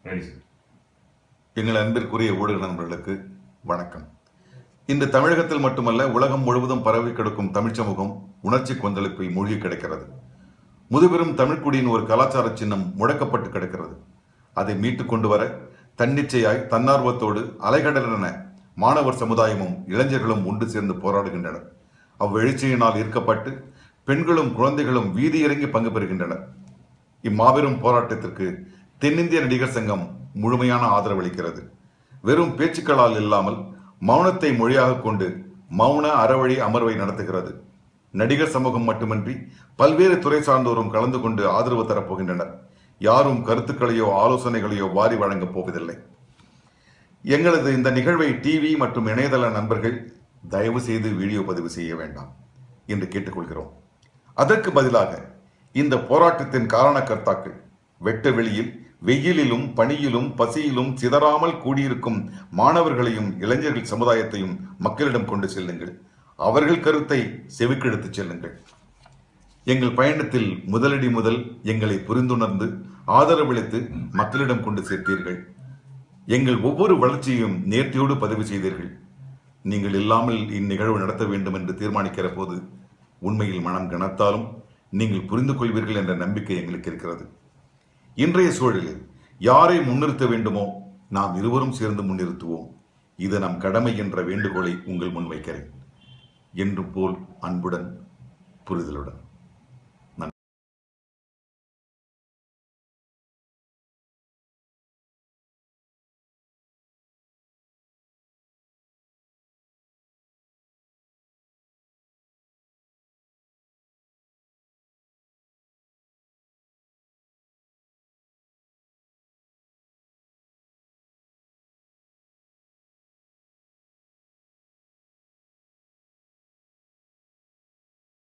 எங்கள் அன்பிற்குரிய ஊடக நண்பர்களுக்கு வணக்கம். இன்று தமிழகத்தில் மட்டுமல்ல, உலகம் முழுவதும் பரவி கிடக்கும் தமிழ் சமூகம் உணர்ச்சி கொந்தளிப்பில் மூழ்கி கிடக்கிறது. முதுபெரும் தமிழ்குடியின் ஒரு கலாச்சார சின்னம் முடக்கப்பட்டு கிடக்கிறது. அதை மீட்டுக் கொண்டு வர தன்னிச்சையாய் தன்னார்வத்தோடு அலைகடலென மாணவர் சமுதாயமும் இளைஞர்களும் ஒன்று சேர்ந்து போராடுகின்றனர். அவ்வெழுச்சியினால் ஈர்க்கப்பட்டு பெண்களும் குழந்தைகளும் வீதி இறங்கி பங்கு பெறுகின்றனர். இம்மாபெரும் போராட்டத்திற்கு தென்னிந்திய நடிகர் சங்கம் முழுமையான ஆதரவு அளிக்கிறது. வெறும் பேச்சுக்களால் இல்லாமல் மௌனத்தை மொழியாக கொண்டு மௌன அறவழி அமர்வை நடத்துகிறது. நடிகர் சமூகம் மட்டுமின்றி பல்வேறு துறை சார்ந்தோரும் கலந்து கொண்டு ஆதரவு தரப்போகின்றனர். யாரும் கருத்துக்களையோ ஆலோசனைகளையோ வாரி வழங்கப் போவதில்லை. எங்களது இந்த நிகழ்வை டிவி மற்றும் இணையதள நண்பர்கள் தயவு செய்து வீடியோ பதிவு செய்ய வேண்டாம் என்று கேட்டுக்கொள்கிறோம். அதற்கு பதிலாக இந்த போராட்டத்தின் காரணக்கர்த்தாக்கள் வெட்ட வெளியில் வெயிலிலும் பனியிலும் பசியிலும் சிதறாமல் கூடியிருக்கும் மாணவர்களையும் இளைஞர்கள் சமுதாயத்தையும் மக்களிடம் கொண்டு செல்லுங்கள். அவர்கள் கருத்தை செவிக்கெடுத்துச் செல்லுங்கள். எங்கள் பயணத்தில் முதலடி முதல் எங்களை புரிந்துணர்ந்து ஆதரவளித்து மக்களிடம் கொண்டு சேர்த்தீர்கள். எங்கள் ஒவ்வொரு வளர்ச்சியையும் நேர்த்தியோடு பதிவு செய்தீர்கள். நீங்கள் இல்லாமல் இந்நிகழ்வு நடத்த வேண்டும் என்று தீர்மானிக்கிற போது உண்மையில் மனம் கனத்தாலும் நீங்கள் புரிந்து கொள்வீர்கள் என்ற நம்பிக்கை எங்களுக்கு இருக்கிறது. இன்றைய சூழலில் யாரை முன்னிறுத்த வேண்டுமோ நாம் இருவரும் சேர்ந்து முன்னிறுத்துவோம். இது நம் கடமை என்ற வேண்டுகோளை உங்கள் முன் வைக்கிறேன். என்று போல் அன்புடன், புரிதலுடன்.